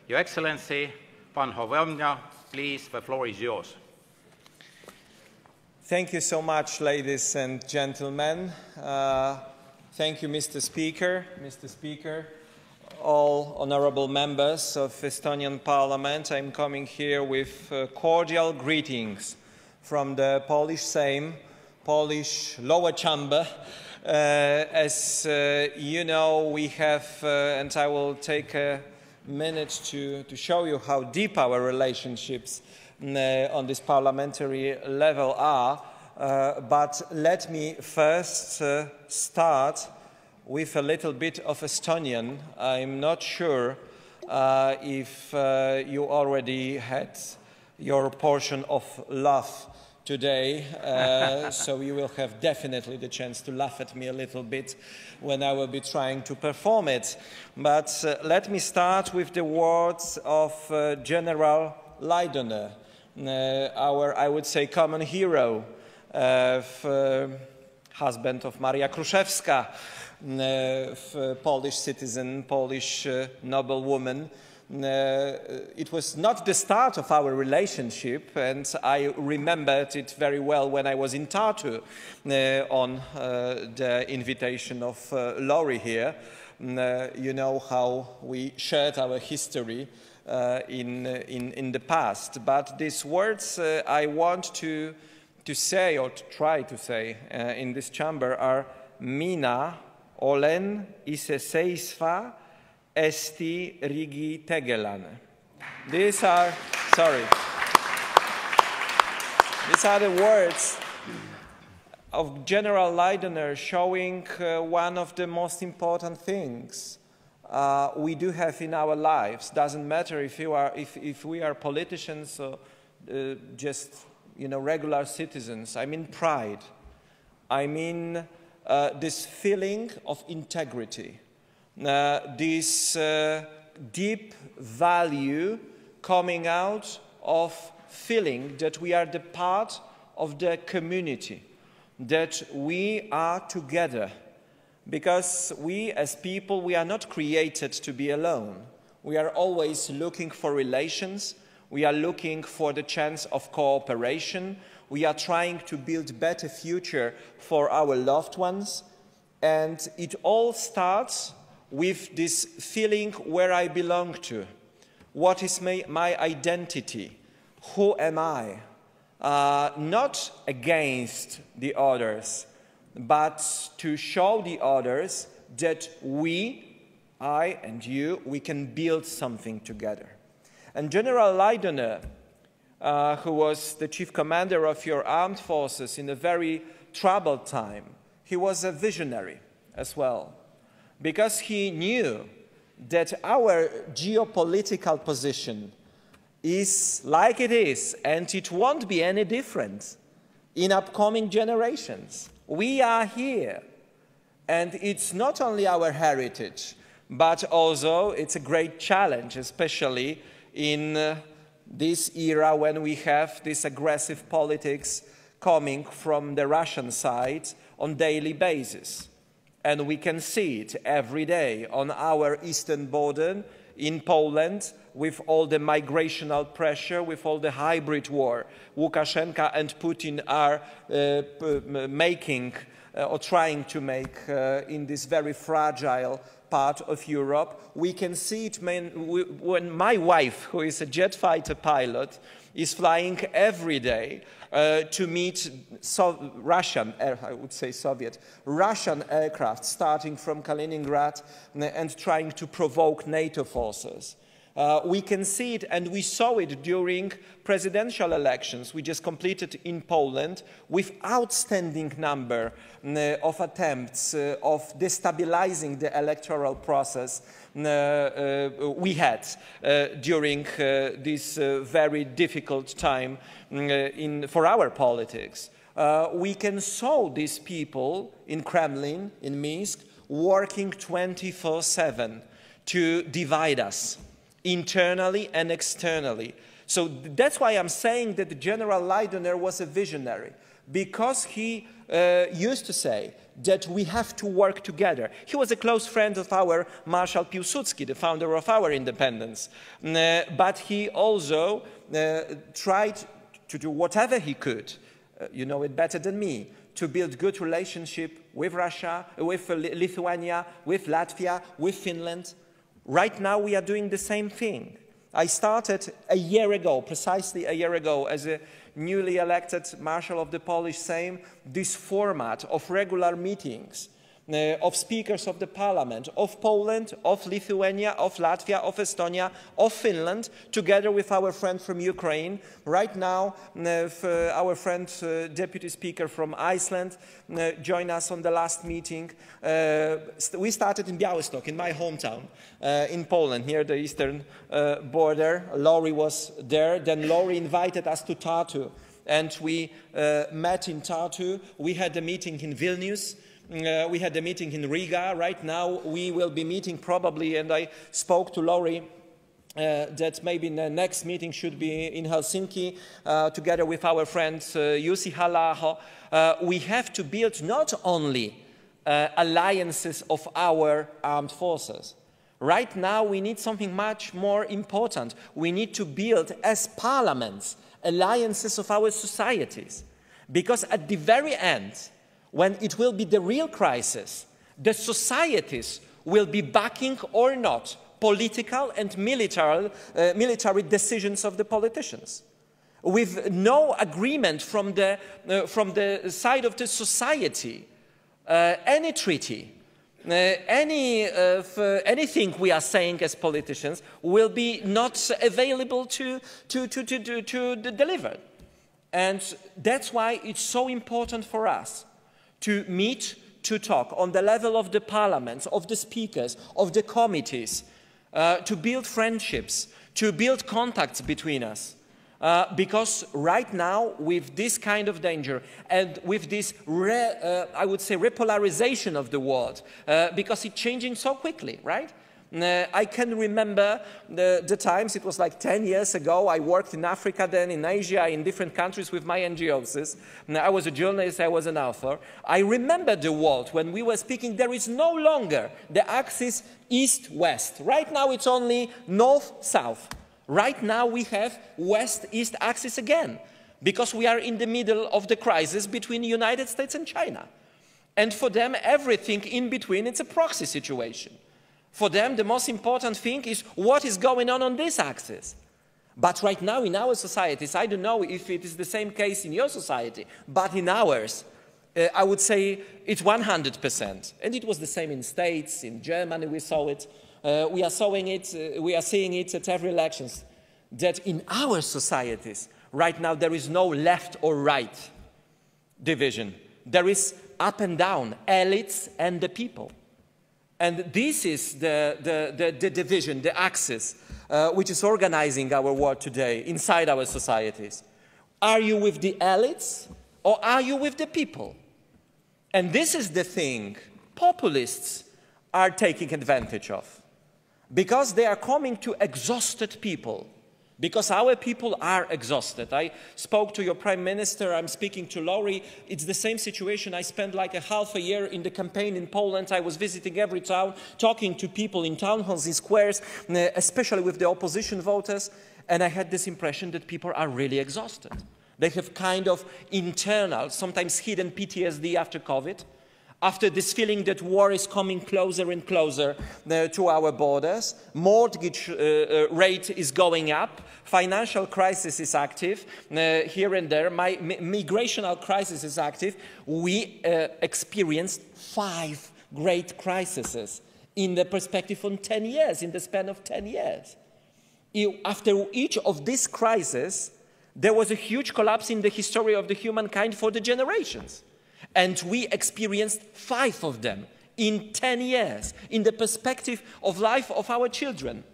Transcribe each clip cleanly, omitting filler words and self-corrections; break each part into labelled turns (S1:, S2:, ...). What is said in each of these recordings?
S1: Your Excellency, Pan Hovevnia, please, the floor is yours.
S2: Thank you so much, ladies and gentlemen. Thank you, Mr. Speaker. Mr. Speaker, all honorable members of Estonian Parliament, I'm coming here with cordial greetings from the Polish Sejm, Polish lower chamber. As you know, we have, and I will take a minute to show you how deep our relationships on this parliamentary level are, but let me first start with a little bit of Estonian. I'm not sure if you already had your portion of laugh today, so you will have definitely the chance to laugh at me a little bit when I will be trying to perform it. But let me start with the words of General Laidoner, our, I would say, common hero, husband of Maria Kruszewska, Polish citizen, Polish noblewoman. It was not the start of our relationship, and I remembered it very well when I was in Tartu on the invitation of Laurie here. You know how we shared our history in the past. But these words I want to say, or to try to say, in this chamber are mina olen iseseisva esti rigi tegelane. These are the words of General Laidoner showing one of the most important things we do have in our lives. Doesn't matter if we are politicians or just regular citizens. I mean pride. I mean this feeling of integrity. This deep value coming out of feeling that we are the part of the community, that we are together. Because we as people, we are not created to be alone. We are always looking for relations. We are looking for the chance of cooperation. We are trying to build a better future for our loved ones. And it all starts with this feeling where I belong to. What is my identity? Who am I? Not against the others, but to show the others that we, I and you, we can build something together. And General Laidoner, who was the chief commander of your armed forces in a very troubled time, he was a visionary as well, because he knew that our geopolitical position is like it is, and it won't be any different in upcoming generations. We are here, and it's not only our heritage, but also it's a great challenge, especially in this era when we have this aggressive politics coming from the Russian side on a daily basis. And we can see it every day on our eastern border in Poland with all the migrational pressure, with all the hybrid war Lukashenko and Putin are making or trying to make in this very fragile part of Europe. We can see it when my wife, who is a jet fighter pilot, is flying every day to meet Russian aircraft starting from Kaliningrad and trying to provoke NATO forces. We can see it, and we saw it during presidential elections we just completed in Poland, with outstanding number of attempts of destabilizing the electoral process we had during this very difficult time for our politics. We can saw these people in Kremlin, in Minsk, working 24/7 to divide us internally and externally. So that's why I'm saying that General Laidoner was a visionary, because he used to say that we have to work together. He was a close friend of our Marshal Piłsudski, the founder of our independence. But he also tried to do whatever he could, you know it better than me, to build good relationship with Russia, with Lithuania, with Latvia, with Finland. Right now we are doing the same thing. I started a year ago, precisely a year ago, as a newly elected Marshal of the Polish Sejm, this format of regular meetings of speakers of the parliament, of Poland, of Lithuania, of Latvia, of Estonia, of Finland, together with our friend from Ukraine. Right now, our friend, Deputy Speaker from Iceland, joined us on the last meeting. We started in Białystok, in my hometown, in Poland, near the eastern border. Laurie was there. Then Laurie invited us to Tartu, and we met in Tartu. We had a meeting in Vilnius. We had a meeting in Riga. Right now, we will be meeting probably, and I spoke to Laurie that maybe the next meeting should be in Helsinki, together with our friend Jussi Halla-aho. We have to build not only alliances of our armed forces. Right now, we need something much more important. We need to build, as parliaments, alliances of our societies. Because at the very end, when it will be the real crisis, the societies will be backing or not political and military decisions of the politicians. With no agreement from the side of the society, any treaty, anything we are saying as politicians will be not available to deliver. And that's why it's so important for us to meet, to talk on the level of the parliaments, of the speakers, of the committees, to build friendships, to build contacts between us. Because right now, with this kind of danger and with this, I would say, repolarization of the world, because it's changing so quickly, right? I can remember the times, it was like 10 years ago, I worked in Africa then, in Asia, in different countries with my NGOs. I was a journalist, I was an author. I remember the world when we were speaking, there is no longer the axis east-west. Right now it's only north-south. Right now we have west-east axis again, because we are in the middle of the crisis between the United States and China. And for them, everything in between, it's a proxy situation. For them, the most important thing is what is going on this axis. But right now in our societies, I don't know if it is the same case in your society, but in ours, I would say it's 100%. And it was the same in States, in Germany we saw it. We are seeing it at every elections, that in our societies, right now there is no left or right division. There is up and down, elites and the people. And this is the division, the axis, which is organizing our world today inside our societies. Are you with the elites or are you with the people? And this is the thing populists are taking advantage of. Because they are coming to exhausted people. Because our people are exhausted. I spoke to your Prime Minister, I'm speaking to Laurie. It's the same situation. I spent like half a year in the campaign in Poland. I was visiting every town, talking to people in town halls, in squares, especially with the opposition voters. And I had this impression that people are really exhausted. They have kind of internal, sometimes hidden PTSD after COVID. After this feeling that war is coming closer and closer to our borders, mortgage rate is going up, financial crisis is active here and there, migrational crisis is active. We experienced 5 great crises in the perspective of 10 years, in the span of 10 years. After each of these crises, there was a huge collapse in the history of the humankind for the generations. And we experienced 5 of them in 10 years, in the perspective of life of our children.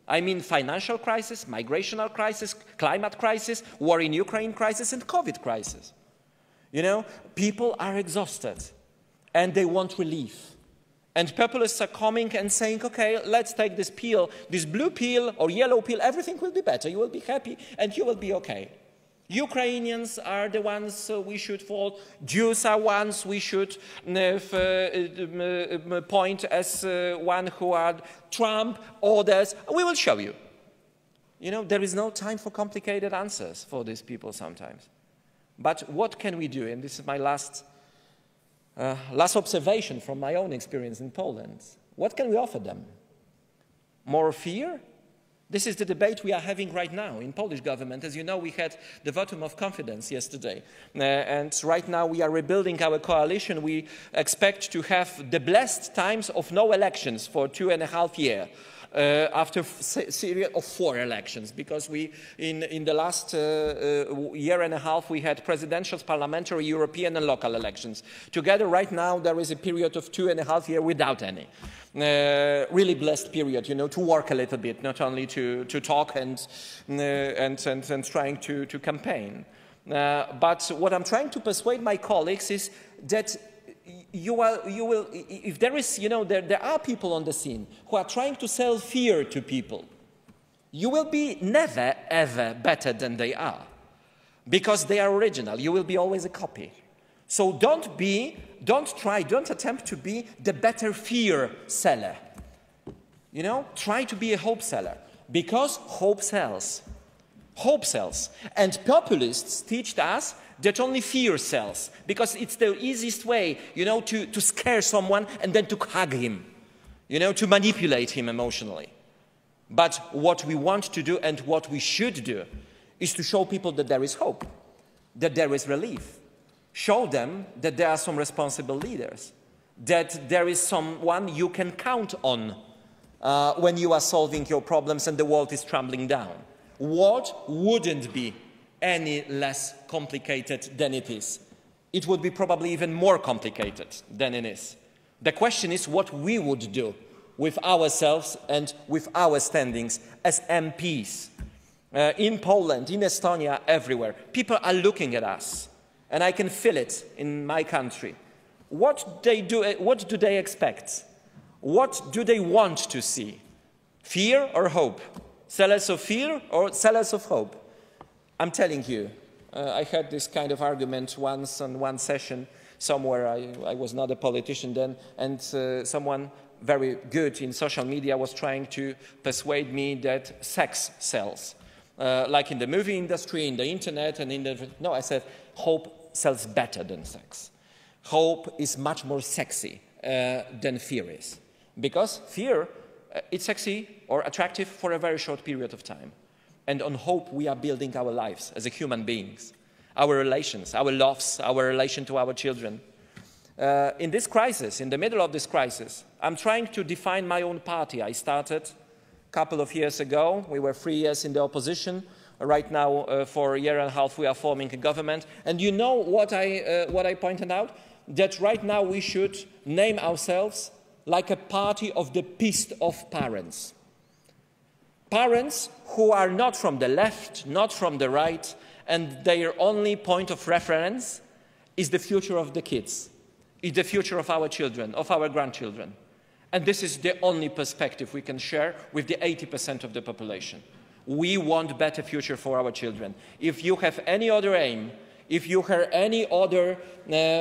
S2: I mean financial crisis, migrational crisis, climate crisis, war in Ukraine crisis, and COVID crisis. You know, people are exhausted and they want relief. And populists are coming and saying, okay, let's take this pill, this blue pill or yellow pill, everything will be better, you will be happy and you will be okay. Ukrainians are the ones we should follow. Jews are ones we should point as one who are Trump, others. We will show you. You know, there is no time for complicated answers for these people sometimes. But what can we do? And this is my last observation from my own experience in Poland. What can we offer them? More fear? This is the debate we are having right now in Polish government. As you know, we had the votum of confidence yesterday. And right now we are rebuilding our coalition. We expect to have the blessed times of no elections for 2.5 years. After a series of 4 elections, because we, in the last year and a half, we had presidential, parliamentary, European and local elections. Together, right now, there is a period of 2.5 years without any. Really blessed period, you know, to work a little bit, not only to talk and trying to campaign. But what I'm trying to persuade my colleagues is that you will, if there is, you know, there are people on the scene who are trying to sell fear to people. You will be never, ever better than they are, because they are original. You will be always a copy. So don't attempt to be the better fear seller. You know, try to be a hope seller, because hope sells. Hope sells. And populists teach us that only fear sells, because it's the easiest way, you know, to scare someone and then to hug him, you know, to manipulate him emotionally. But what we want to do and what we should do is to show people that there is hope, that there is relief. Show them that there are some responsible leaders, that there is someone you can count on when you are solving your problems and the world is crumbling down. What wouldn't be any less complicated than it is? It would be probably even more complicated than it is. The question is what we would do with ourselves and with our standings as MPs. In Poland, in Estonia, everywhere, people are looking at us, and I can feel it in my country. What do they expect? What do they want to see? Fear or hope? Sellers of fear or sellers of hope? I'm telling you, I had this kind of argument once on one session somewhere. I was not a politician then, and someone very good in social media was trying to persuade me that sex sells. Like in the movie industry, in the internet, and in the... No, I said, hope sells better than sex. Hope is much more sexy than fear is. Because fear, it's sexy or attractive for a very short period of time. And on hope, we are building our lives as human beings, our relations, our loves, our relation to our children. In this crisis, in the middle of this crisis, I'm trying to define my own party. I started a couple of years ago. We were 3 years in the opposition. Right now, for a year and a half, we are forming a government. And you know what I pointed out? That right now we should name ourselves like a party of the pissed off parents. Parents who are not from the left, not from the right, and their only point of reference is the future of the kids, is the future of our children, of our grandchildren. And this is the only perspective we can share with the 80% of the population. We want a better future for our children. If you have any other aim, if you have any other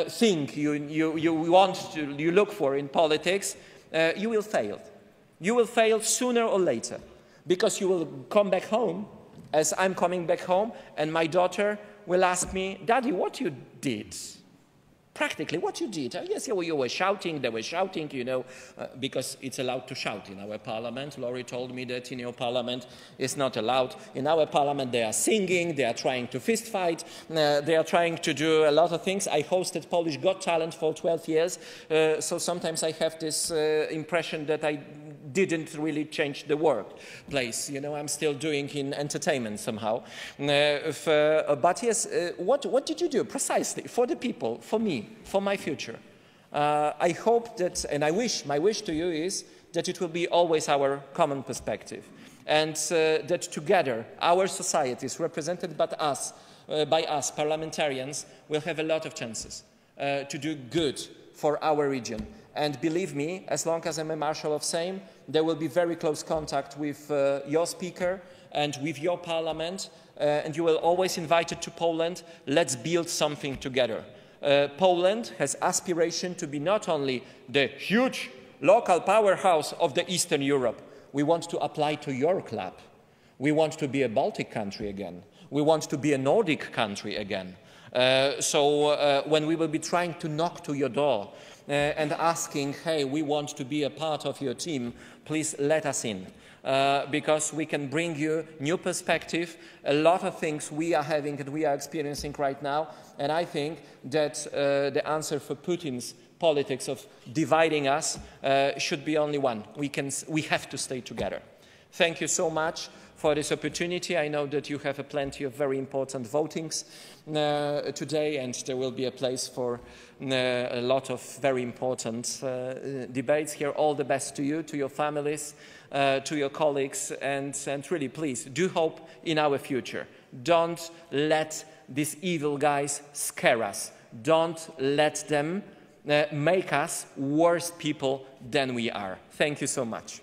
S2: thing you look for in politics, you will fail. You will fail sooner or later. Because you will come back home, as I'm coming back home, and my daughter will ask me, Daddy, what you did? Practically, what you did? Yes, you were shouting, they were shouting, you know, because it's allowed to shout in our parliament. Laurie told me that in your parliament it's not allowed. In our parliament they are singing, they are trying to fist fight, they are trying to do a lot of things. I hosted Polish Got Talent for 12 years, so sometimes I have this impression that I didn't really change the workplace. You know, I'm still doing in entertainment somehow. But yes, what did you do precisely for the people, for me, for my future? I hope that, and my wish to you is that it will be always our common perspective, and that together our societies represented by us parliamentarians will have a lot of chances to do good for our region. And believe me, as long as I'm a Marshal of Sejm, there will be very close contact with your Speaker, and with your parliament, and you will always invite it to Poland. Let's build something together. Poland has aspiration to be not only the huge local powerhouse of the Eastern Europe. We want to apply to your club. We want to be a Baltic country again. We want to be a Nordic country again. So when we will be trying to knock to your door and asking, hey, we want to be a part of your team, please let us in. Because we can bring you new perspective, a lot of things we are having and we are experiencing right now. And I think that the answer for Putin's politics of dividing us should be only one. We have to stay together. Thank you so much for this opportunity. I know that you have plenty of very important votings today, and there will be a place for a lot of very important debates here. All the best to you, to your families, to your colleagues, and really, please, do hope in our future. Don't let these evil guys scare us. Don't let them make us worse people than we are. Thank you so much.